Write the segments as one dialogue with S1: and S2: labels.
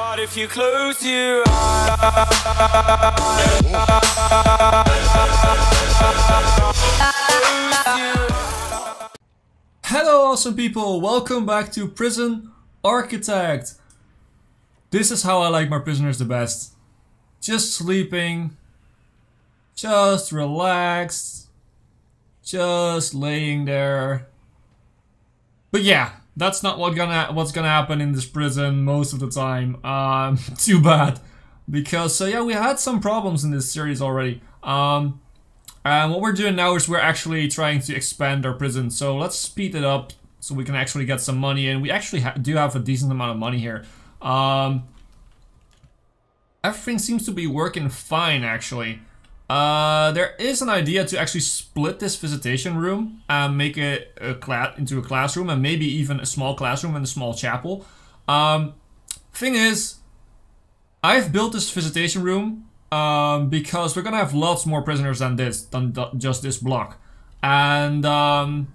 S1: But if you close your eyes,
S2: hello awesome people, welcome back to Prison Architect. This is how I like my prisoners the best. Just sleeping, just relaxed, just laying there. But yeah, that's not what's gonna happen in this prison most of the time. Too bad, because yeah, we had some problems in this series already. And what we're doing now is we're actually trying to expand our prison. So let's speed it up so we can actually get some money in. We actually do have a decent amount of money here. Everything seems to be working fine actually. There is an idea to actually split this visitation room and make it into a classroom, and maybe even a small classroom and a small chapel. Thing is, I've built this visitation room because we're gonna have lots more prisoners than just this block, and I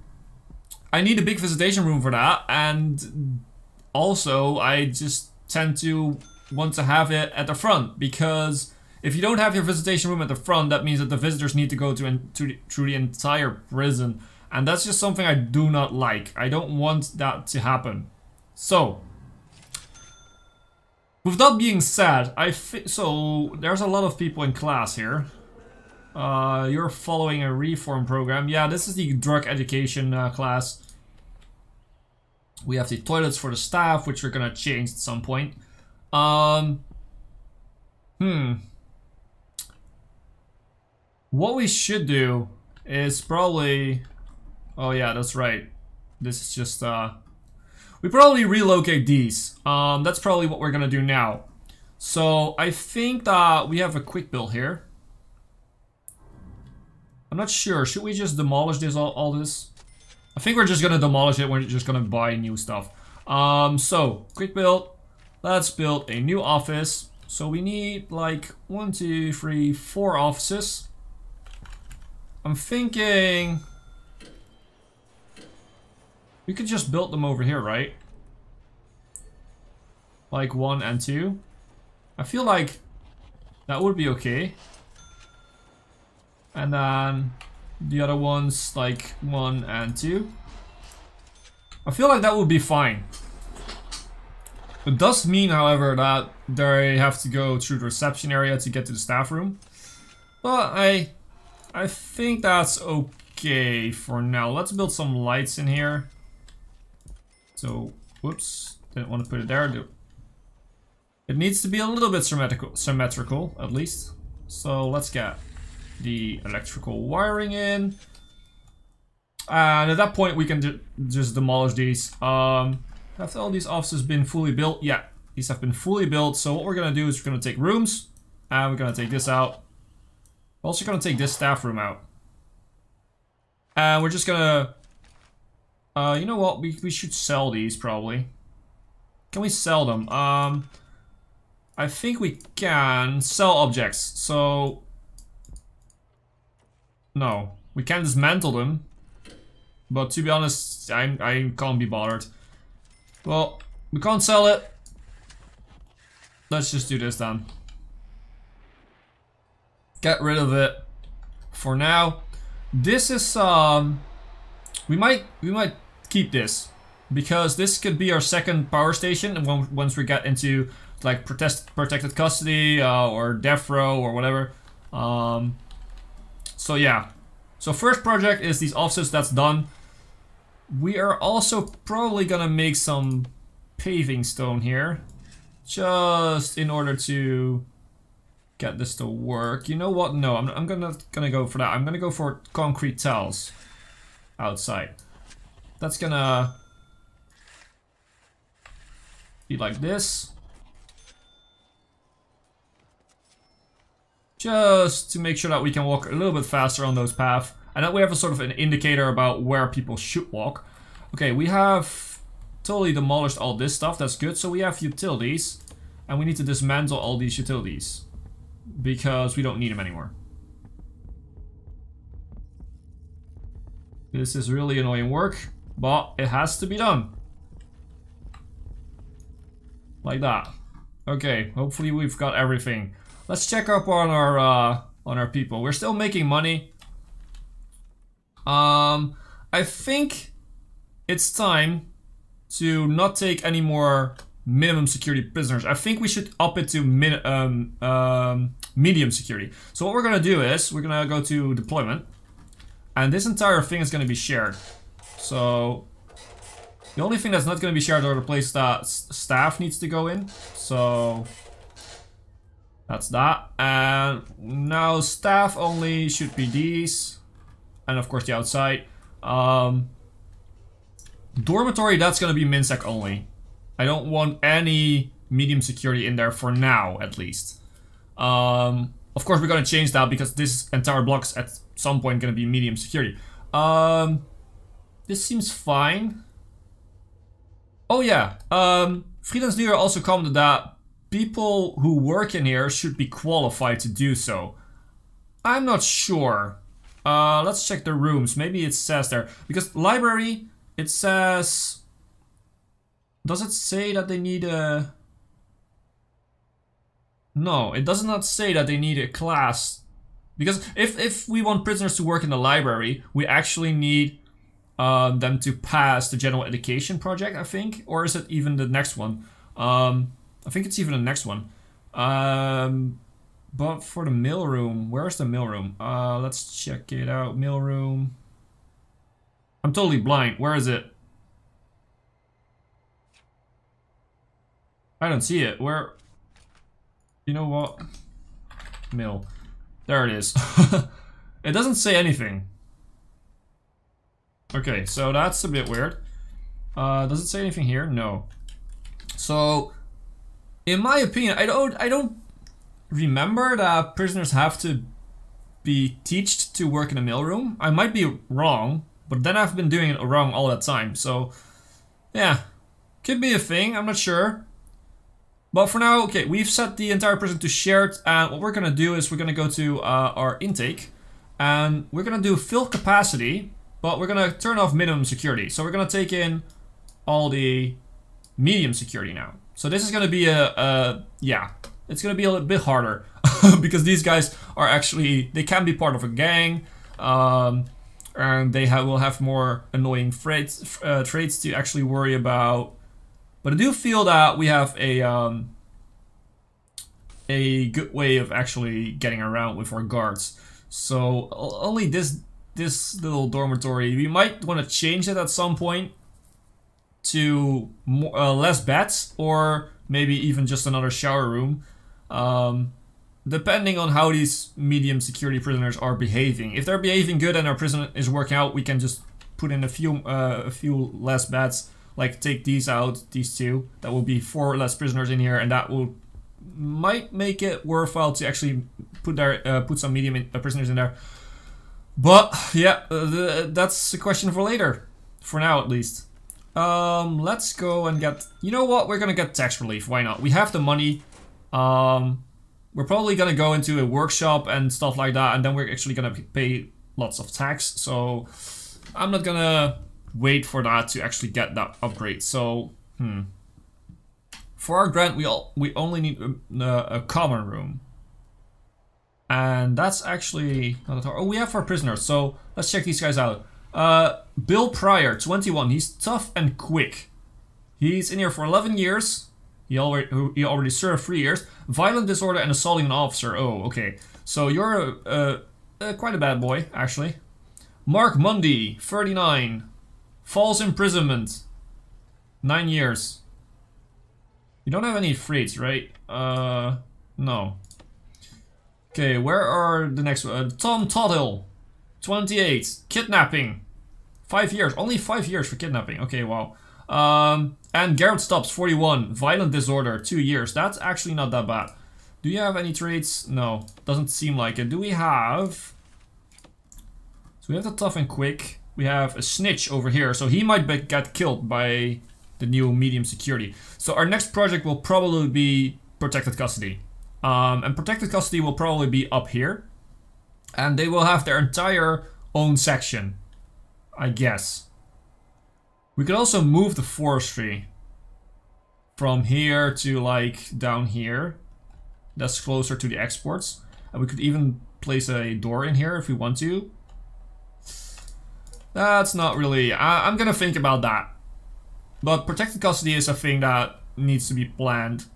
S2: need a big visitation room for that. And also I just tend to want to have it at the front, because if you don't have your visitation room at the front, that means that the visitors need to go through the entire prison, and that's just something I do not like. I don't want that to happen. So with that being said, so there's a lot of people in class here. You're following a reform program. Yeah, this is the drug education class. We have the toilets for the staff, which we're gonna change at some point. What we should do is probably... Oh yeah, that's right. This is just... We probably relocate these. That's probably what we're gonna do now. So I think that we have a quick build here. I'm not sure. Should we just demolish this all this? I think we're just gonna demolish it. We're just gonna buy new stuff. So quick build. Let's build a new office. So we need like 1, 2, 3, 4 offices. I'm thinking we could just build them over here, right? Like 1 and 2. I feel like that would be okay. And then the other ones like 1 and 2. I feel like that would be fine. It does mean, however, that they have to go through the reception area to get to the staff room. But I think that's okay for now. Let's build some lights in here. So, whoops, didn't want to put it there. It needs to be a little bit symmetrical, at least. So let's get the electrical wiring in. And at that point we can just demolish these. Have all these offices been fully built? Yeah, these have been fully built. So what we're gonna do is we're gonna take rooms, and we're gonna take this out. We're also gonna take this staff room out. And we're just gonna... you know what? We should sell these probably. Can we sell them? I think we can sell objects. So... No, we can dismantle them. But to be honest, I can't be bothered. Well, we can't sell it. Let's just do this then. Get rid of it for now. This is we might keep this, because this could be our second power station, and once we get into like protected custody or death row or whatever. So yeah. So first project is these offices. That's done. We are also probably gonna make some paving stone here, just in order to get this to work. You know what? No, I'm gonna go for that. I'm gonna go for concrete tiles outside. That's gonna be like this, just to make sure that we can walk a little bit faster on those paths, and that we have a sort of an indicator about where people should walk. Okay, we have totally demolished all this stuff. That's good. So we have utilities, and we need to dismantle all these utilities because we don't need them anymore. This is really annoying work, but it has to be done. Like that. Okay, hopefully we've got everything. Let's check up on our people. We're still making money. I think it's time to not take any more minimum security prisoners. I think we should up it to medium security. So what we're gonna do is we're gonna go to deployment, and this entire thing is gonna be shared. So the only thing that's not gonna be shared are the place that staff needs to go in. So that's that. And now staff only should be these, and of course the outside. Dormitory, that's gonna be MinSec only. I don't want any medium security in there for now, at least. Of course we're gonna change that because this entire block's at some point gonna be medium security. This seems fine. Oh yeah, Friedenslieder also commented that people who work in here should be qualified to do so. I'm not sure. Let's check the rooms. Maybe it says there. Because library, it says... Does it say that they need a... No, it does not say that they need a class. Because if we want prisoners to work in the library, we actually need them to pass the general education project, I think. Or is it even the next one? I think it's even the next one. But for the mailroom, where's the mailroom? Let's check it out. Mailroom. I'm totally blind. Where is it? I don't see it. Where? You know what? Mail. There it is. It doesn't say anything. Okay, so that's a bit weird. Does it say anything here? No. So, in my opinion, I don't remember that prisoners have to be taught to work in a mailroom. I might be wrong, but then I've been doing it wrong all that time. So, yeah, could be a thing. I'm not sure. But for now, okay, we've set the entire prison to shared, and what we're gonna do is we're gonna go to our intake, and we're gonna do fill capacity, but we're gonna turn off minimum security. So we're gonna take in all the medium security now. So this is gonna be yeah, it's gonna be a little bit harder because these guys are actually, they can be part of a gang, and they will have more annoying traits to actually worry about. But I do feel that we have a good way of actually getting around with our guards. So only this little dormitory, we might want to change it at some point to more, less beds, or maybe even just another shower room, depending on how these medium security prisoners are behaving. If they're behaving good and our prison is working out, we can just put in a few less beds. Like take these out, these two. That will be 4 less prisoners in here, and that will might make it worthwhile to actually put some medium prisoners in there. But yeah, that's a question for later. For now, at least. Let's go and get. You know what? We're gonna get tax relief. Why not? We have the money. We're probably gonna go into a workshop and stuff like that, and then we're actually gonna pay lots of tax. So I'm not gonna wait for that to actually get that upgrade. So, for our grant, we only need a common room, and that's actually not oh, we have our prisoners. So let's check these guys out. Bill Pryor, 21. He's tough and quick. He's in here for 11 years. He already served 3 years. Violent disorder and assaulting an officer. Oh, okay. So you're quite a bad boy, actually. Mark Mundy, 39. False imprisonment. 9 years. You don't have any freeds, right? No. Okay, where are the next one? Tom Tothill, 28. Kidnapping. 5 years. Only 5 years for kidnapping. Okay, wow. And Garrett Stubbs, 41. Violent disorder, 2 years. That's actually not that bad. Do you have any traits? No. Doesn't seem like it. Do we have... So we have the tough and quick. We have a snitch over here, so he might get killed by the new medium security. So our next project will probably be protected custody. And protected custody will probably be up here. And they will have their entire own section, I guess. We could also move the forestry. from here to like down here. That's closer to the exports. And we could even place a door in here if we want to. That's not really... I'm gonna think about that. But protected custody is a thing that needs to be planned.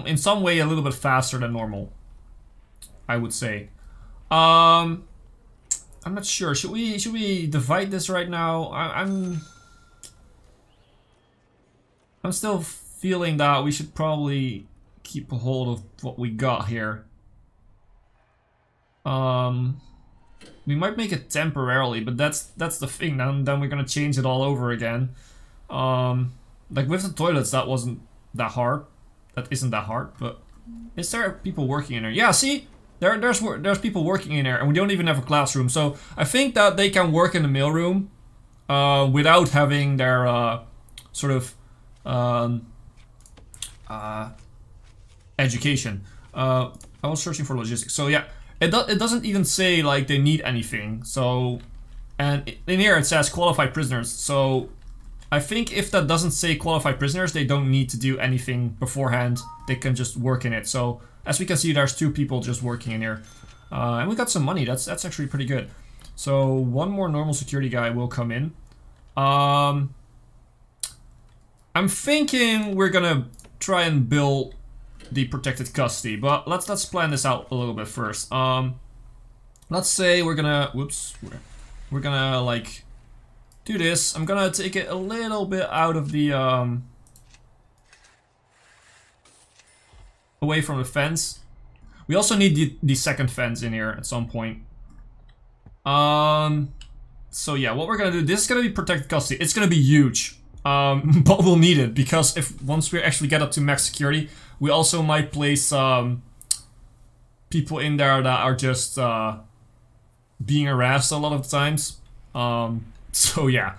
S2: In some way a little bit faster than normal, I would say. I'm not sure. Should we divide this right now? I'm still feeling that we should probably keep a hold of what we got here. We might make it temporarily, but that's the thing. Then we're gonna change it all over again. Like with the toilets, that wasn't that hard. That isn't that hard. But is there people working in there? Yeah, see, there's people working in there, and we don't even have a classroom. So I think that they can work in the mailroom without having their sort of education. I was searching for logistics. So yeah. It doesn't even say like they need anything. So, and in here it says qualified prisoners. So I think if that doesn't say qualified prisoners, they don't need to do anything beforehand. They can just work in it. So as we can see, there's 2 people just working in here, and we got some money. That's actually pretty good. So one more normal security guy will come in. I'm thinking we're gonna try and build the protected custody, but let's plan this out a little bit first. Let's say we're gonna we're gonna like do this. I'm gonna take it a little bit out of the away from the fence. We also need the second fence in here at some point. So yeah, what we're gonna do, this is gonna be protected custody. It's gonna be huge. But we'll need it because once we actually get up to max security, we also might place people in there that are just being harassed a lot of times. So yeah,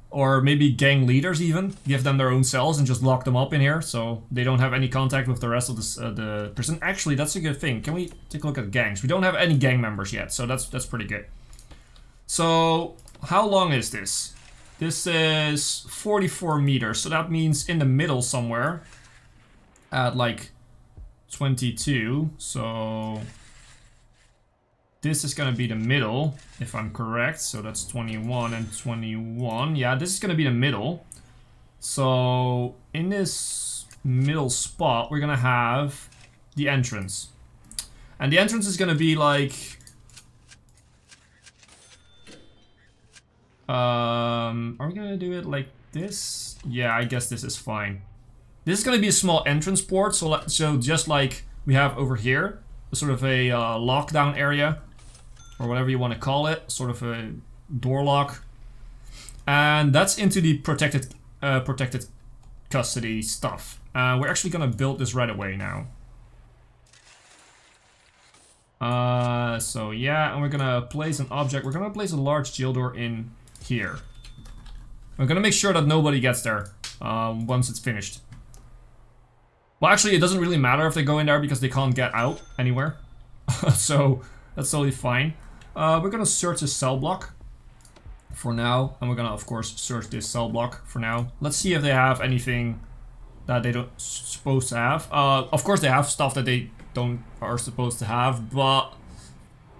S2: or maybe gang leaders even, give them their own cells and just lock them up in here so they don't have any contact with the rest of the prison. Actually, that's a good thing. Can we take a look at gangs? We don't have any gang members yet, so that's pretty good. So how long is this? This is 44 meters, so that means in the middle somewhere at like 22. So this is gonna be the middle, if I'm correct. So that's 21 and 21. Yeah, this is gonna be the middle. So in this middle spot, we're gonna have the entrance. And the entrance is gonna be like... are we gonna do it like this? Yeah, I guess this is fine. This is gonna be a small entrance port, so just like we have over here, sort of a lockdown area, or whatever you want to call it, sort of a door lock, and that's into the protected custody stuff. We're actually gonna build this right away now. So yeah, and we're gonna place an object. We're gonna place a large jail door in here. We're gonna make sure that nobody gets there once it's finished. Well, actually, it doesn't really matter if they go in there because they can't get out anywhere. So that's totally fine. We're gonna search this cell block for now, and we're gonna of course search this cell block for now. Let's see if they have anything that they don't supposed to have. Of course, they have stuff that they are supposed to have, but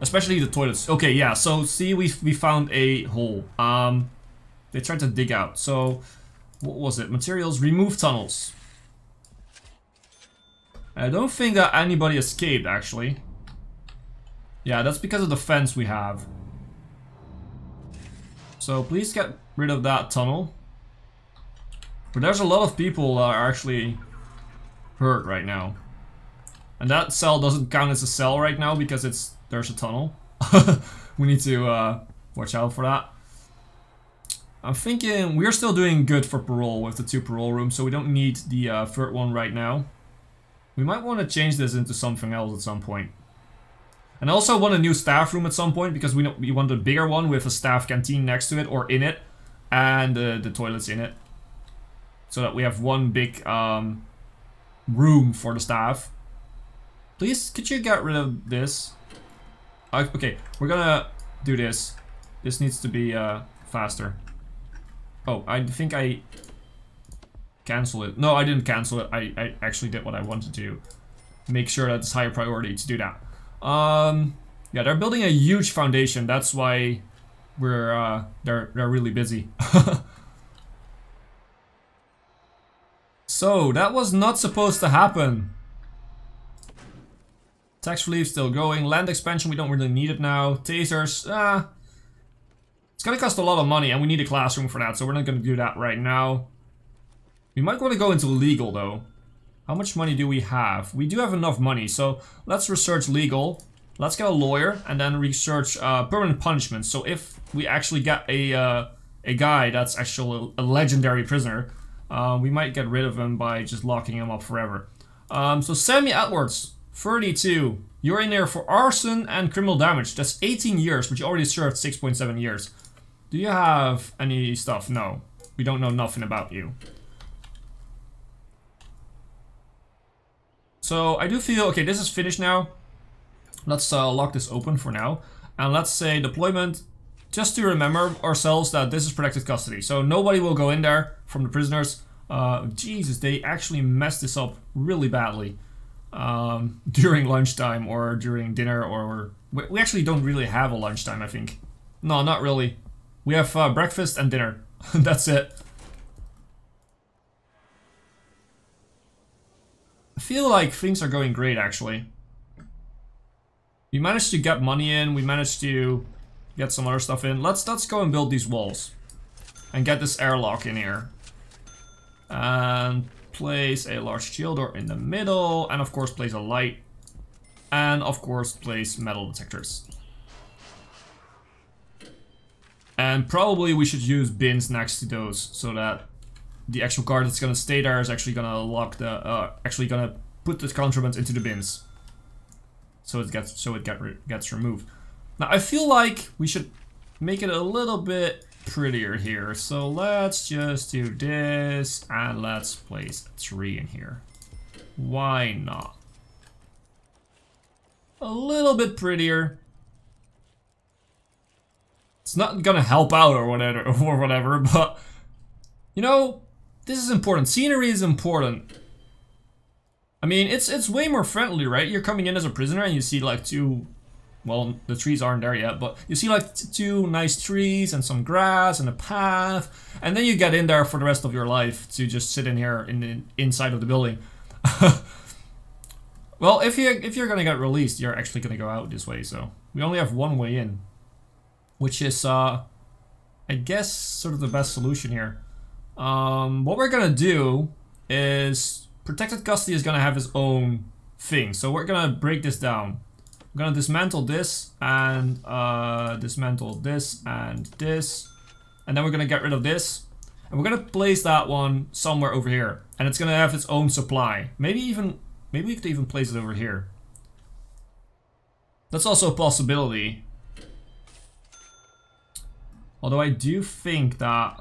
S2: especially the toilets. Okay, yeah. So see, we found a hole. They tried to dig out. So what was it? Materials, remove tunnels. I don't think that anybody escaped actually. Yeah, that's because of the fence we have. So please get rid of that tunnel. But there's a lot of people that are actually hurt right now. And that cell doesn't count as a cell right now because there's a tunnel. We need to watch out for that. I'm thinking we're still doing good for parole with the 2 parole rooms, so we don't need the 3rd one right now. We might want to change this into something else at some point. And I also want a new staff room at some point because we want a bigger one with a staff canteen next to it or in it, and the toilets in it, so that we have one big room for the staff. Please, could you get rid of this? Okay, we're gonna do this. This needs to be faster. Oh, I think I cancel it. No, I didn't cancel it. I actually did what I wanted to. Make sure that it's higher priority to do that. Yeah, they're building a huge foundation. That's why we're they're really busy. So that was not supposed to happen. Tax relief still going. Land expansion, we don't really need it now. Tasers, it's gonna cost a lot of money and we need a classroom for that, so we're not gonna do that right now. We might want to go into legal though. How much money do we have? We do have enough money, so let's research legal. Let's get a lawyer and then research permanent punishment. So if we actually get a guy that's actually a legendary prisoner, we might get rid of him by just locking him up forever. So Sammy Edwards, 32. You're in there for arson and criminal damage. That's 18 years, but you already served 6.7 years. Do you have any stuff? No. We don't know nothing about you. So I do feel, okay, this is finished now. Let's lock this open for now. And let's say deployment, just to remember ourselves that this is protected custody. So nobody will go in there from the prisoners. Jesus, they actually messed this up really badly. During lunchtime or during dinner, or we actually don't really have a lunchtime, I think. No, not really. We have breakfast and dinner. That's it. I feel like things are going great, actually. We managed to get money in. We managed to get some other stuff in. Let's go and build these walls and get this airlock in here. And place a large shield door in the middle, and of course place a light, and of course place metal detectors. And probably we should use bins next to those, so that the actual guard that's gonna stay there is actually gonna lock the, actually gonna put the contraband into the bins, so it gets removed. Now I feel like we should make it a little bit prettier here, so let's just do this and let's place a tree in here. Why not? A little bit prettier. It's not gonna help out or whatever, but you know, this is important. Scenery is important. I mean, it's way more friendly, right? You're coming in as a prisoner and you see like two, well, the trees aren't there yet, but you see like two nice trees and some grass and a path, and then you get in there for the rest of your life to just sit in here in the inside of the building. Well, if you're gonna get released, you're actually gonna go out this way, so we only have one way in, which is I guess sort of the best solution here. What we're gonna do is protected custody is gonna have its own thing, so we're gonna break this down. I'm gonna dismantle this and dismantle this and this, and then we're gonna get rid of this, and we're gonna place that one somewhere over here, and it's gonna have its own supply. Maybe we could even place it over here. That's also a possibility. Although I do think that,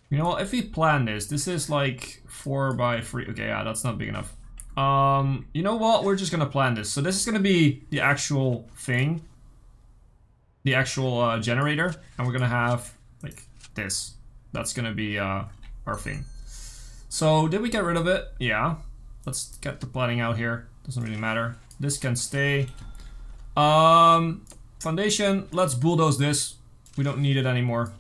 S2: you know what, if we plan this is like 4 by 3. Okay, yeah, that's not big enough. You know what? We're just gonna plan this. So this is gonna be the actual thing, the actual generator, and we're gonna have like this. That's gonna be our thing. So did we get rid of it? Yeah. Let's get the planning out here. Doesn't really matter. This can stay. Foundation. Let's bulldoze this. We don't need it anymore.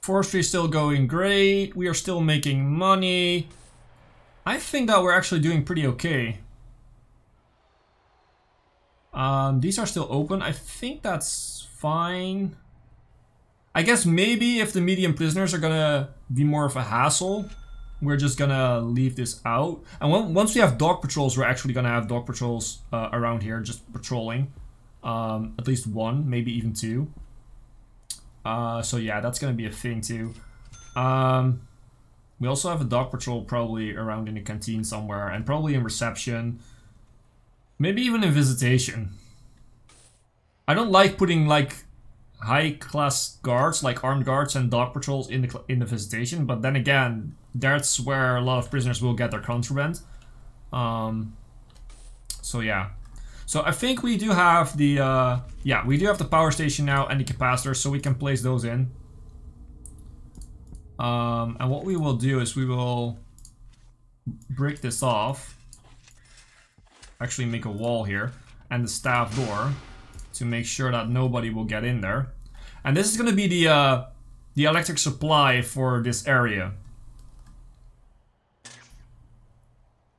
S2: Forestry is still going great. We are still making money. I think that we're actually doing pretty okay. These are still open. I think that's fine. I guess maybe if the medium prisoners are gonna be more of a hassle, we're just gonna leave this out. And once we have dog patrols, we're actually gonna have dog patrols around here, just patrolling. At least one, maybe even two. So yeah, that's gonna be a thing too. We also have a dog patrol probably around in the canteen somewhere, and probably in reception. Maybe even in visitation. I don't like putting like high-class guards, like armed guards and dog patrols in the visitation, but then again, that's where a lot of prisoners will get their contraband. So yeah. So I think we do have the, yeah, we do have the power station now and the capacitor, so we can place those in. And what we will do is we will break this off. Actually make a wall here. And the staff door. To make sure that nobody will get in there. And this is going to be the electric supply for this area.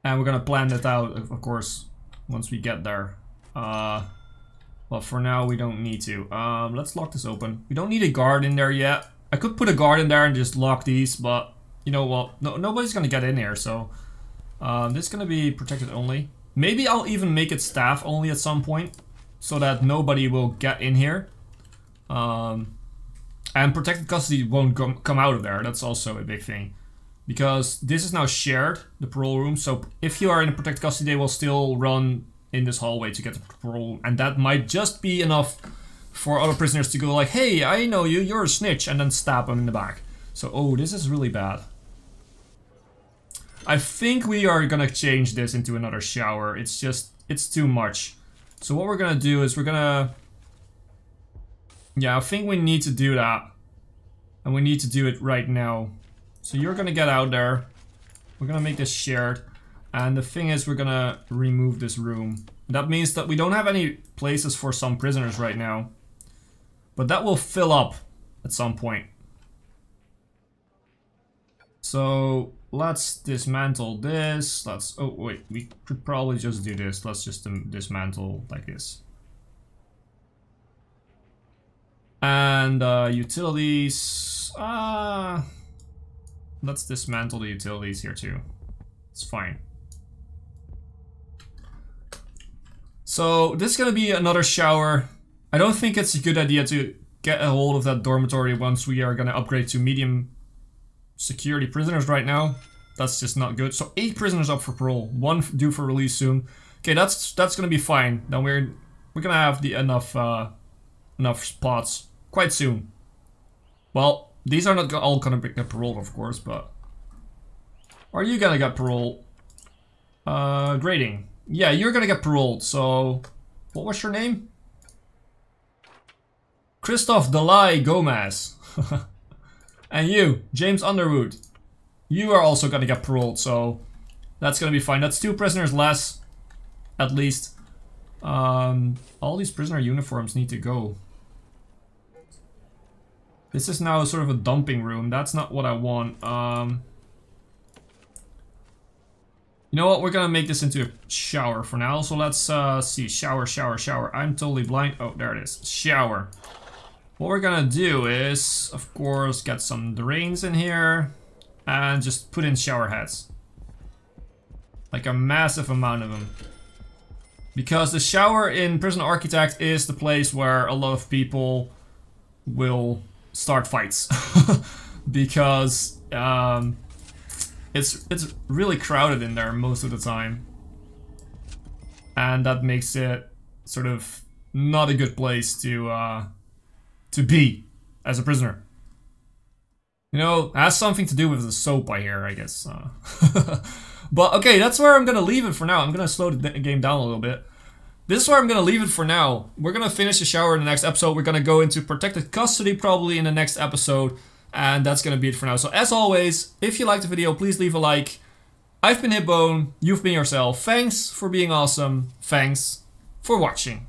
S2: And we're going to plan that out, of course, once we get there. Well, for now, we don't need to. Let's lock this open. We don't need a guard in there yet. I could put a guard in there and just lock these, but you know what? No, nobody's going to get in here, so this is going to be protected only. Maybe I'll even make it staff only at some point, so that nobody will get in here. And protected custody won't come out of there. That's also a big thing. Because this is now shared, the parole room. So if you are in a protected custody, they will still run in this hallway to get the parole. And that might just be enough for other prisoners to go like, hey, I know you, you're a snitch. And then stab them in the back. So, oh, this is really bad. I think we are gonna change this into another shower. It's just, it's too much. So what we're gonna do is we're gonna... Yeah, I think we need to do that. And we need to do it right now. So you're gonna get out there. We're gonna make this shared. And the thing is, we're gonna remove this room. That means that we don't have any places for some prisoners right now. But that will fill up at some point. So let's dismantle this. Let's... Oh, wait. We could probably just do this. Let's just dismantle like this. And utilities... let's dismantle the utilities here too. It's fine. So this is gonna be another shower. I don't think it's a good idea to get a hold of that dormitory once we are gonna upgrade to medium security prisoners right now. That's just not good. So 8 prisoners up for parole, 1 due for release soon. Okay, that's gonna be fine. Then we're gonna have the enough spots quite soon. Well, these are not all gonna get paroled, of course, but are you gonna get paroled? Grading. Yeah, you're gonna get paroled. So, what was your name? Christoph Dalai Gomez. And you, James Underwood. You are also gonna get paroled, so that's gonna be fine. That's 2 prisoners less, at least. All these prisoner uniforms need to go. This is now sort of a dumping room. That's not what I want. You know what? We're gonna make this into a shower for now. So let's see. Shower, shower, shower. I'm totally blind. Oh, there it is. Shower. What we're gonna do is, of course, get some drains in here. And just put in shower heads. Like a massive amount of them. Because the shower in Prison Architect is the place where a lot of people will start fights. Because it's really crowded in there most of the time. And that makes it sort of not a good place to be as a prisoner. You know, has something to do with the soap, I hear, I guess. But okay, that's where I'm gonna leave it for now. I'm gonna slow the game down a little bit. This is where I'm gonna leave it for now. We're gonna finish the shower in the next episode. We're gonna go into protected custody probably in the next episode. And that's gonna be it for now. So as always, if you liked the video, please leave a like. I've been Hipbone, you've been yourself. Thanks for being awesome. Thanks for watching.